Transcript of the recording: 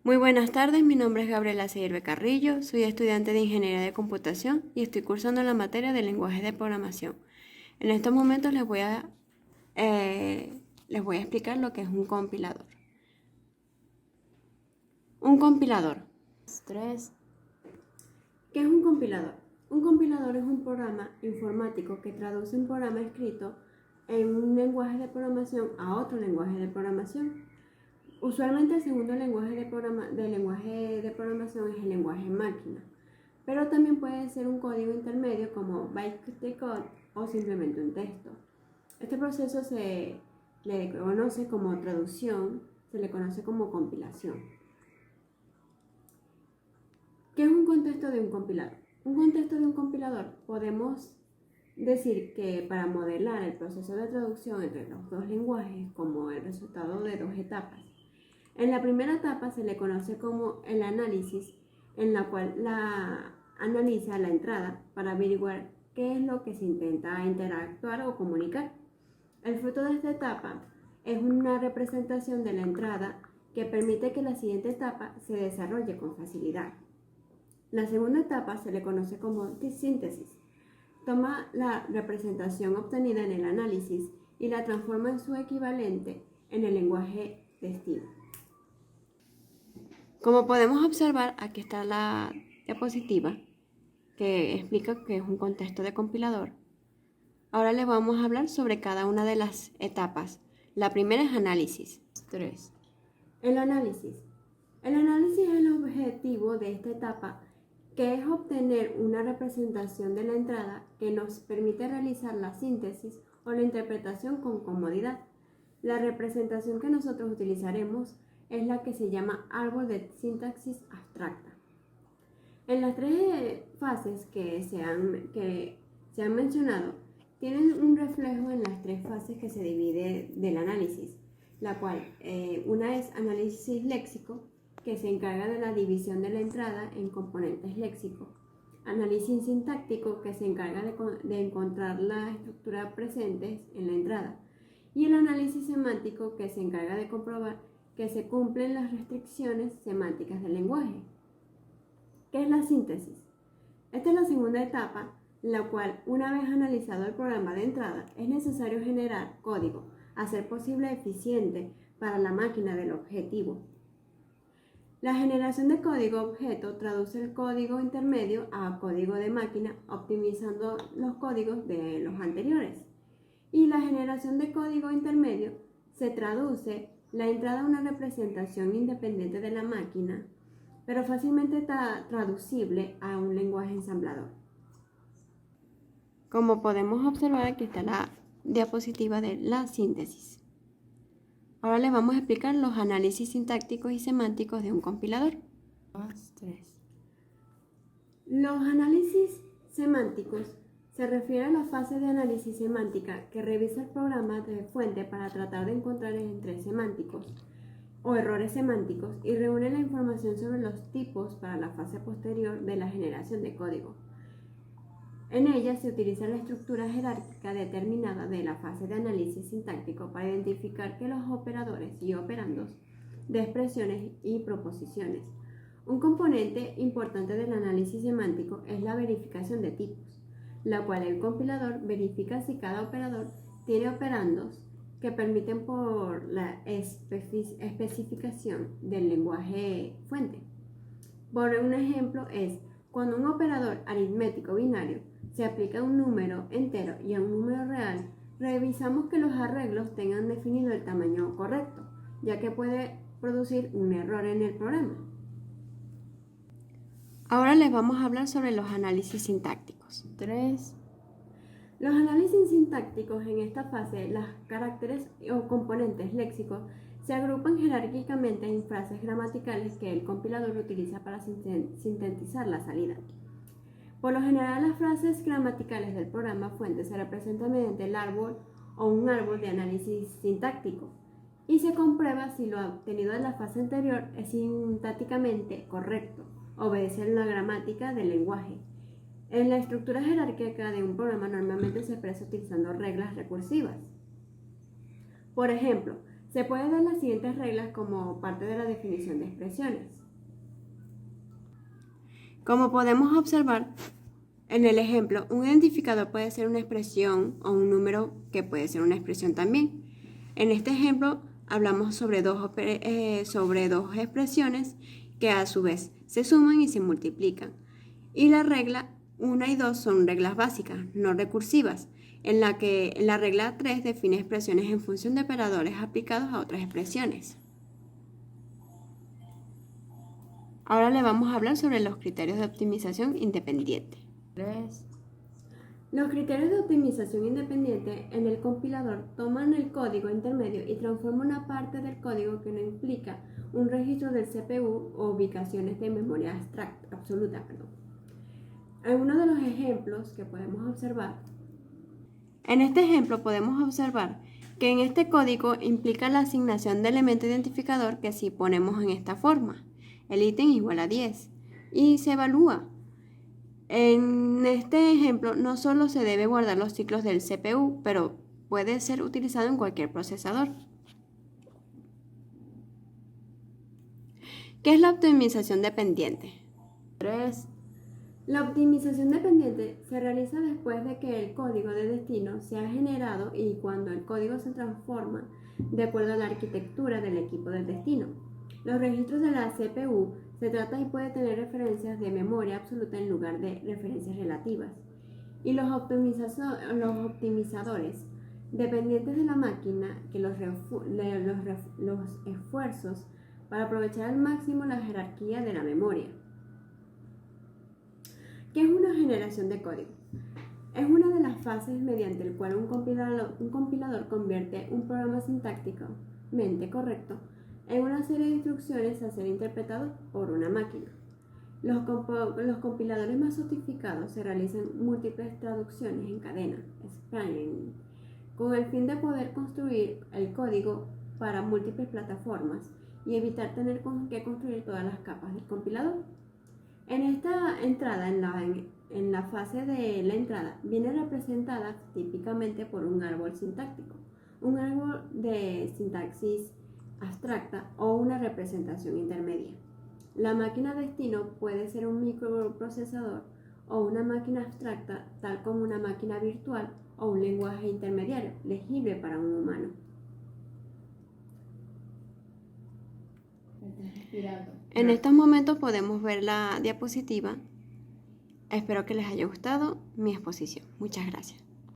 Muy buenas tardes, mi nombre es Gabriela Seirbe Carrillo, soy estudiante de Ingeniería de Computación y estoy cursando la materia de lenguaje de programación. En estos momentos les voy a explicar lo que es un compilador. Un compilador. ¿Qué es un compilador? Un compilador es un programa informático que traduce un programa escrito en un lenguaje de programación a otro lenguaje de programación. Usualmente el segundo lenguaje de programación es el lenguaje máquina, pero también puede ser un código intermedio como bytecode o simplemente un texto. Este proceso se le conoce como traducción, se le conoce como compilación. ¿Qué es un contexto de un compilador? Un contexto de un compilador podemos decir que para modelar el proceso de traducción entre los dos lenguajes como el resultado de dos etapas. En la primera etapa se le conoce como el análisis, en la cual analiza la entrada para averiguar qué es lo que se intenta interactuar o comunicar. El fruto de esta etapa es una representación de la entrada que permite que la siguiente etapa se desarrolle con facilidad. La segunda etapa se le conoce como síntesis. Toma la representación obtenida en el análisis y la transforma en su equivalente en el lenguaje destino. Como podemos observar, aquí está la diapositiva que explica qué es un contexto de compilador. Ahora les vamos a hablar sobre cada una de las etapas. La primera es análisis. 3. El análisis. El análisis es el objetivo de esta etapa, que es obtener una representación de la entrada que nos permite realizar la síntesis o la interpretación con comodidad. La representación que nosotros utilizaremos es la que se llama árbol de sintaxis abstracta. En las tres fases que se han mencionado, tienen un reflejo en las tres fases que se divide del análisis, la cual una es análisis léxico, que se encarga de la división de la entrada en componentes léxicos, análisis sintáctico, que se encarga de encontrar la estructura presente en la entrada, y el análisis semántico, que se encarga de comprobar que se cumplen las restricciones semánticas del lenguaje. ¿Qué es la síntesis? Esta es la segunda etapa, la cual, una vez analizado el programa de entrada, es necesario generar código, a ser posible eficiente para la máquina del objetivo. La generación de código objeto traduce el código intermedio a código de máquina, optimizando los códigos de los anteriores. Y la generación de código intermedio se traduce la entrada a una representación independiente de la máquina, pero fácilmente traducible a un lenguaje ensamblador. Como podemos observar, aquí está la diapositiva de la síntesis. Ahora les vamos a explicar los análisis sintácticos y semánticos de un compilador. 3. Los análisis semánticos se refieren a la fase de análisis semántica que revisa el programa de fuente para tratar de encontrar entres semánticos o errores semánticos y reúne la información sobre los tipos para la fase posterior de la generación de código. En ella se utiliza la estructura jerárquica determinada de la fase de análisis sintáctico para identificar que los operadores y operandos de expresiones y proposiciones. Un componente importante del análisis semántico es la verificación de tipos, la cual el compilador verifica si cada operador tiene operandos que permiten por la especificación del lenguaje fuente. Por un ejemplo es cuando un operador aritmético binario se aplica a un número entero y a un número real, revisamos que los arreglos tengan definido el tamaño correcto, ya que puede producir un error en el programa. Ahora les vamos a hablar sobre los análisis sintácticos. 3. Los análisis sintácticos en esta fase, los caracteres o componentes léxicos se agrupan jerárquicamente en frases gramaticales que el compilador utiliza para sintetizar la salida. Por lo general, las frases gramaticales del programa fuente se representan mediante el árbol o un árbol de análisis sintáctico y se comprueba si lo obtenido en la fase anterior es sintácticamente correcto, obedece la gramática del lenguaje. En la estructura jerárquica de un programa normalmente se expresa utilizando reglas recursivas. Por ejemplo, Se pueden dar las siguientes reglas como parte de la definición de expresiones. Como podemos observar en el ejemplo, un identificador puede ser una expresión o un número que puede ser una expresión también. En este ejemplo hablamos sobre dos expresiones que a su vez se suman y se multiplican. Y la regla 1 y 2 son reglas básicas, no recursivas, en la que la regla 3 define expresiones en función de operadores aplicados a otras expresiones. Ahora le vamos a hablar sobre los criterios de optimización independiente. Los criterios de optimización independiente en el compilador toman el código intermedio y transforman una parte del código que no implica un registro del CPU o ubicaciones de memoria absoluta. Algunos de los ejemplos que podemos observar. En este ejemplo podemos observar que en este código implica la asignación de elemento identificador que si ponemos en esta forma, el ítem igual a 10 y se evalúa. En este ejemplo no solo se debe guardar los ciclos del CPU, pero puede ser utilizado en cualquier procesador. ¿Qué es la optimización dependiente? 3. La optimización dependiente se realiza después de que el código de destino se ha generado y cuando el código se transforma de acuerdo a la arquitectura del equipo del destino. Los registros de la CPU se trata y puede tener referencias de memoria absoluta en lugar de referencias relativas. Y los optimizadores dependientes de la máquina que los esfuerzos para aprovechar al máximo la jerarquía de la memoria. ¿Qué es una generación de código? Es una de las fases mediante el cual un compilador convierte un programa sintácticamente correcto en una serie de instrucciones a ser interpretados por una máquina. Los compiladores más sofisticados se realizan múltiples traducciones en cadena, spanning, con el fin de poder construir el código para múltiples plataformas y evitar tener que construir todas las capas del compilador. En esta entrada, en la fase de la entrada, viene representada típicamente por un árbol sintáctico, un árbol de sintaxis abstracta o una representación intermedia. La máquina destino puede ser un microprocesador o una máquina abstracta, tal como una máquina virtual o un lenguaje intermediario, legible para un humano. En estos momentos podemos ver la diapositiva. Espero que les haya gustado mi exposición. Muchas gracias.